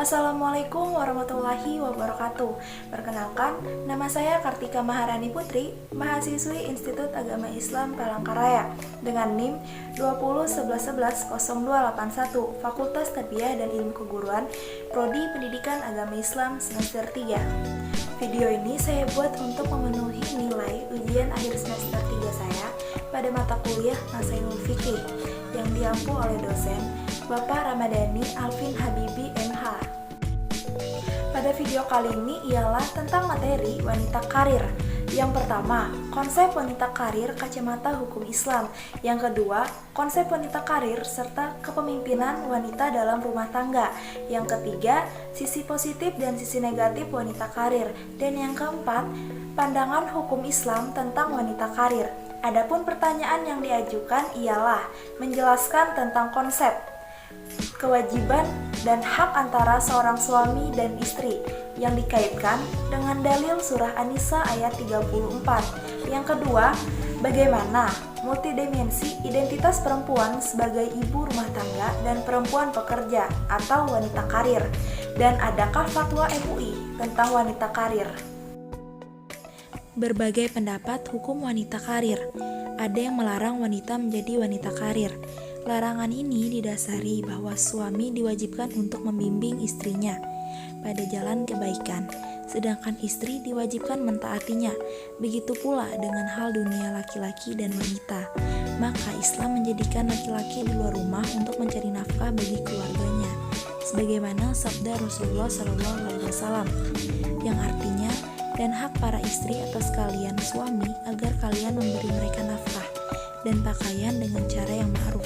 Assalamualaikum warahmatullahi wabarakatuh. Perkenalkan, nama saya Kartika Maharani Putri, mahasiswi Institut Agama Islam Palangkaraya dengan NIM 2011110281, Fakultas Tarbiyah dan Ilmu Keguruan, Prodi Pendidikan Agama Islam semester 3. Video ini saya buat untuk memenuhi nilai ujian akhir semester 3 saya pada mata kuliah Nasailul Fiqih yang diampu oleh dosen Bapak Ramadhani Alvin Habibi MH. Pada video kali ini ialah tentang materi wanita karir. Yang pertama, konsep wanita karir kacamata hukum Islam. Yang kedua, konsep wanita karir serta kepemimpinan wanita dalam rumah tangga. Yang ketiga, sisi positif dan sisi negatif wanita karir. Dan yang keempat, pandangan hukum Islam tentang wanita karir. Adapun pertanyaan yang diajukan ialah menjelaskan tentang konsep kewajiban dan hak antara seorang suami dan istri yang dikaitkan dengan dalil surah An-Nisa ayat 34. Yang kedua, bagaimana multidimensi identitas perempuan sebagai ibu rumah tangga dan perempuan pekerja atau wanita karir, dan adakah fatwa MUI tentang wanita karir. Berbagai pendapat hukum wanita karir. Ada yang melarang wanita menjadi wanita karir. Larangan ini didasari bahwa suami diwajibkan untuk membimbing istrinya pada jalan kebaikan, sedangkan istri diwajibkan mentaatinya. Begitu pula dengan hal dunia laki-laki dan wanita. Maka Islam menjadikan laki-laki di luar rumah untuk mencari nafkah bagi keluarganya, sebagaimana sabda Rasulullah SAW, yang artinya, dan hak para istri atas kalian suami agar kalian memberi mereka nafkah dan pakaian dengan cara yang ma'ruf.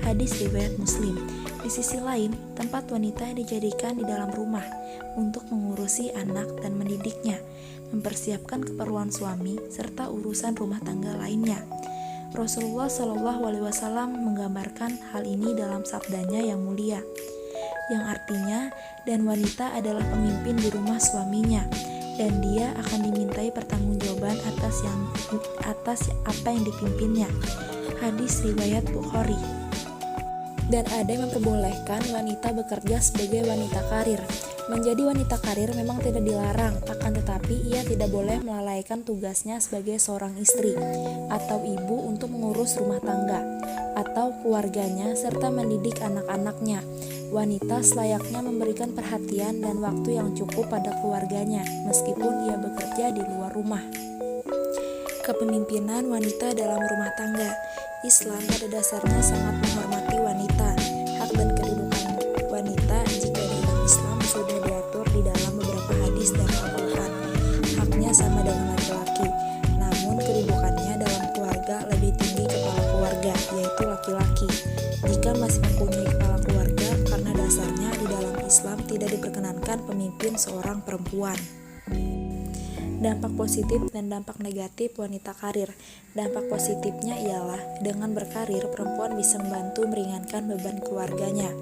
Hadis riwayat Muslim. Di sisi lain, tempat wanita dijadikan di dalam rumah untuk mengurusi anak dan mendidiknya, mempersiapkan keperluan suami serta urusan rumah tangga lainnya. Rasulullah SAW menggambarkan hal ini dalam sabdanya yang mulia, yang artinya, dan wanita adalah pemimpin di rumah suaminya, dan dia akan dimintai pertanggungjawaban atas apa yang dipimpinnya. Hadis riwayat Bukhari. Dan ada yang memperbolehkan wanita bekerja sebagai wanita karir. Menjadi wanita karir memang tidak dilarang, akan tetapi ia tidak boleh melalaikan tugasnya sebagai seorang istri atau ibu untuk mengurus rumah tangga atau keluarganya serta mendidik anak-anaknya. Wanita selayaknya memberikan perhatian dan waktu yang cukup pada keluarganya, meskipun ia bekerja di luar rumah. Kepemimpinan wanita dalam rumah tangga. Islam pada dasarnya sangat menghormati wanita. Hak dan kedudukan wanita jika dalam Islam sudah diatur di dalam beberapa hadis dan Al-Quran. Haknya sama dengan laki-laki, namun kedudukannya dalam keluarga lebih tinggi kepala keluarga, yaitu laki-laki, jika masih mempunyai kepala keluarga, karena dasarnya di dalam Islam tidak diperkenankan pemimpin seorang perempuan. Dampak positif dan dampak negatif wanita karir. Dampak positifnya ialah dengan berkarir, perempuan bisa membantu meringankan beban keluarganya.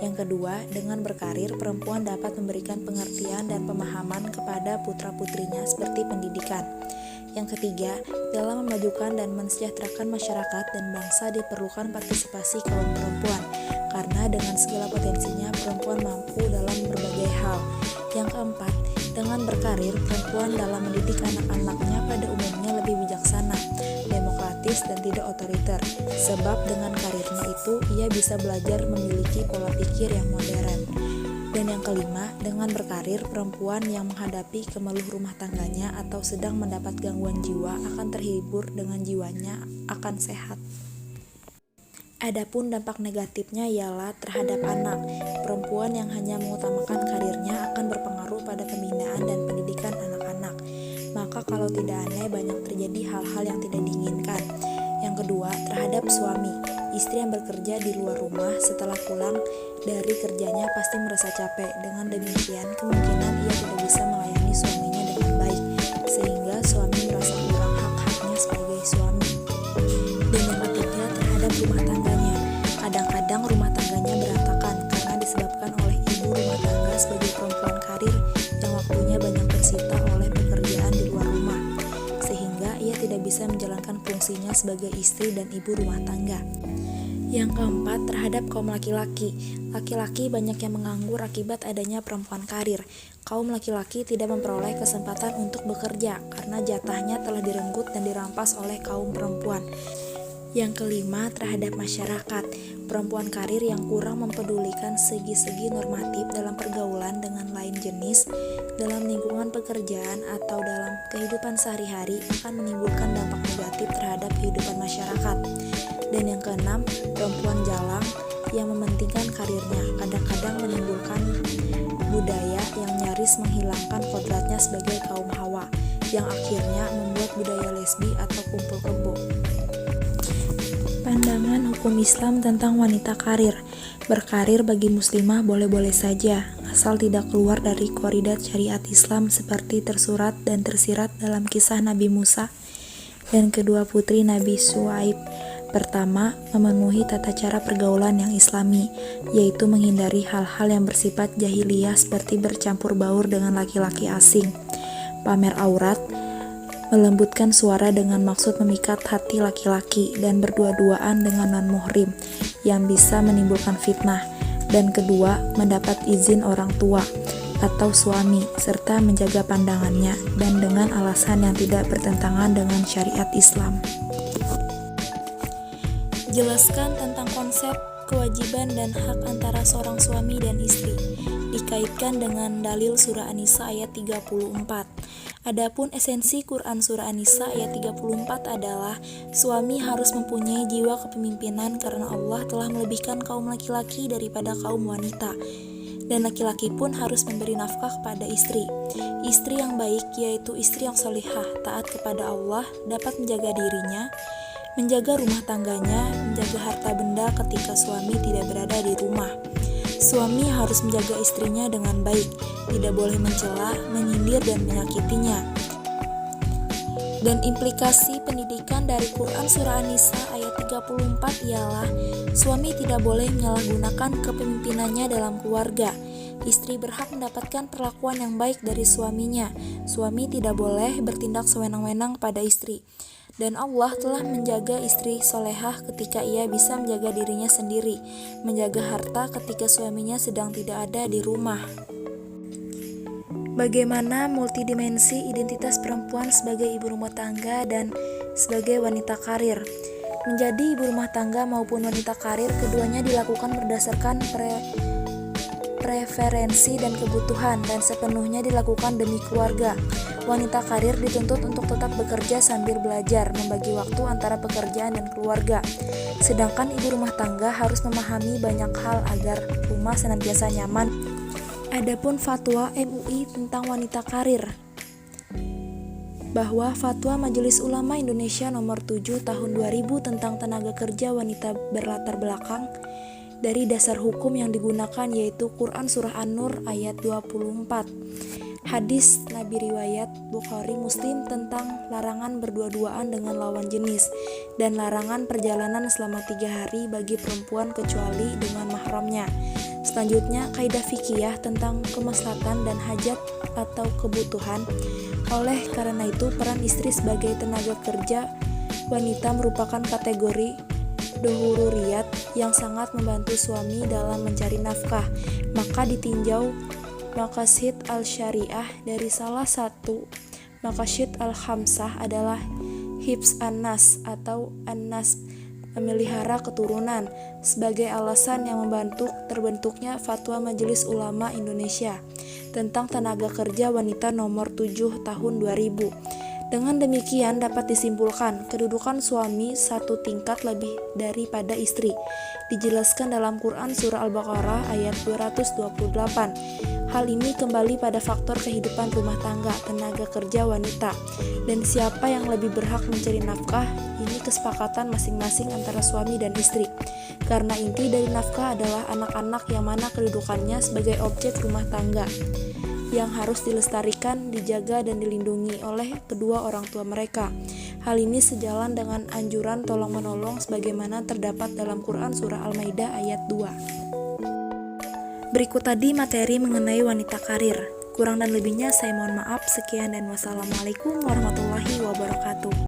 Yang kedua, dengan berkarir, perempuan dapat memberikan pengertian dan pemahaman kepada putra-putrinya seperti pendidikan. Yang ketiga, dalam memajukan dan mensejahterakan masyarakat dan bangsa diperlukan partisipasi kaum perempuan, karena dengan segala potensinya perempuan mampu dalam berbagai hal. Yang keempat, dengan berkarir, perempuan dalam mendidik anak-anaknya pada umumnya lebih bijaksana, demokratis, dan tidak otoriter, sebab dengan karirnya itu ia bisa belajar memiliki pola pikir yang modern. Dan yang kelima, dengan berkarir, perempuan yang menghadapi kemeluh rumah tangganya atau sedang mendapat gangguan jiwa akan terhibur dengan jiwanya akan sehat. Adapun dampak negatifnya ialah terhadap anak. Perempuan yang hanya mengutamakan karirnya akan berpengaruh pada pembinaan dan pendidikan anak-anak. Maka kalau tidak aneh banyak terjadi hal-hal yang tidak diinginkan. Yang kedua, terhadap suami. Istri yang bekerja di luar rumah setelah pulang dari kerjanya pasti merasa capek. Dengan demikian, kemungkinan ia tidak bisa melayani suaminya dengan baik, sehingga suami merasa kurang hak-haknya sebagai suami. Dan yang ketiga, terhadap rumah tangganya. Kadang-kadang rumah tangganya berantakan karena disebabkan oleh ibu rumah tangga sebagai perempuan karir yang waktunya banyak tersita oleh pekerjaan di luar rumah, sehingga ia tidak bisa menjalankan fungsinya sebagai istri dan ibu rumah tangga. Yang keempat, terhadap kaum laki-laki. Laki-laki banyak yang menganggur akibat adanya perempuan karir. Kaum laki-laki tidak memperoleh kesempatan untuk bekerja karena jatahnya telah direnggut dan dirampas oleh kaum perempuan. Yang kelima, terhadap masyarakat. Perempuan karir yang kurang mempedulikan segi-segi normatif dalam pergaulan dengan lain jenis, dalam lingkungan pekerjaan atau dalam kehidupan sehari-hari akan menimbulkan dampak negatif terhadap kehidupan masyarakat. Dan yang keenam, perempuan jalang yang mementingkan karirnya kadang-kadang menimbulkan budaya yang nyaris menghilangkan kodratnya sebagai kaum hawa, yang akhirnya membuat budaya lesbi atau kumpul kebo. Pandangan hukum Islam tentang wanita karir. Berkarir bagi muslimah boleh-boleh saja, asal tidak keluar dari koridor syariat Islam seperti tersurat dan tersirat dalam kisah Nabi Musa dan kedua putri Nabi Syuaib. Pertama, memenuhi tata cara pergaulan yang islami, yaitu menghindari hal-hal yang bersifat jahiliyah seperti bercampur baur dengan laki-laki asing, pamer aurat, melembutkan suara dengan maksud memikat hati laki-laki, dan berdua-duaan dengan non-muhrim yang bisa menimbulkan fitnah. Dan kedua, mendapat izin orang tua atau suami, serta menjaga pandangannya dan dengan alasan yang tidak bertentangan dengan syariat Islam. Jelaskan tentang konsep kewajiban dan hak antara seorang suami dan istri, dikaitkan dengan dalil surah An-Nisa ayat 34. Adapun esensi Quran surah An-Nisa ayat 34 adalah suami harus mempunyai jiwa kepemimpinan karena Allah telah melebihkan kaum laki-laki daripada kaum wanita, dan laki-laki pun harus memberi nafkah kepada istri. Istri yang baik, yaitu istri yang solihah, taat kepada Allah, dapat menjaga dirinya, menjaga rumah tangganya, menjaga harta benda ketika suami tidak berada di rumah. Suami harus menjaga istrinya dengan baik, tidak boleh mencela, menyindir, dan menyakitinya. Dan implikasi pendidikan dari Quran surah An-Nisa ayat 34 ialah suami tidak boleh menyalahgunakan kepemimpinannya dalam keluarga. Istri berhak mendapatkan perlakuan yang baik dari suaminya. Suami tidak boleh bertindak sewenang-wenang pada istri. Dan Allah telah menjaga istri solehah ketika ia bisa menjaga dirinya sendiri, menjaga harta ketika suaminya sedang tidak ada di rumah. Bagaimana multidimensi identitas perempuan sebagai ibu rumah tangga dan sebagai wanita karir? Menjadi ibu rumah tangga maupun wanita karir, keduanya dilakukan berdasarkan preferensi dan kebutuhan, dan sepenuhnya dilakukan demi keluarga. Wanita karir dituntut untuk tetap bekerja sambil belajar, membagi waktu antara pekerjaan dan keluarga. Sedangkan ibu rumah tangga harus memahami banyak hal agar rumah senantiasa nyaman. Adapun fatwa MUI tentang wanita karir, bahwa Fatwa Majelis Ulama Indonesia nomor 7 tahun 2000 tentang tenaga kerja wanita berlatar belakang dari dasar hukum yang digunakan yaitu Quran surah An-Nur ayat 24, hadis Nabi riwayat Bukhari Muslim tentang larangan berdua-duaan dengan lawan jenis, dan larangan perjalanan selama 3 hari bagi perempuan kecuali dengan mahramnya. Selanjutnya, kaidah fikih tentang kemaslahatan dan hajat atau kebutuhan. Oleh karena itu, peran istri sebagai tenaga kerja wanita merupakan kategori dohururiyat yang sangat membantu suami dalam mencari nafkah. Maka ditinjau maqasid al-syariah dari salah satu maqasid al-khamsah adalah hifz an-nas atau an-nas, memelihara keturunan, sebagai alasan yang membantu terbentuknya Fatwa Majelis Ulama Indonesia tentang tenaga kerja wanita nomor 7 tahun 2000. Dengan demikian dapat disimpulkan kedudukan suami satu tingkat lebih daripada istri. Dijelaskan dalam Quran surah Al-Baqarah ayat 228. Hal ini kembali pada faktor kehidupan rumah tangga, tenaga kerja wanita, dan siapa yang lebih berhak mencari nafkah. Ini kesepakatan masing-masing antara suami dan istri. Karena inti dari nafkah adalah anak-anak yang mana kedudukannya sebagai objek rumah tangga yang harus dilestarikan, dijaga, dan dilindungi oleh kedua orang tua mereka. Hal ini sejalan dengan anjuran tolong-menolong sebagaimana terdapat dalam Quran surah Al-Maidah ayat 2. Berikut tadi materi mengenai wanita karir. Kurang dan lebihnya saya mohon maaf. Sekian dan wassalamualaikum warahmatullahi wabarakatuh.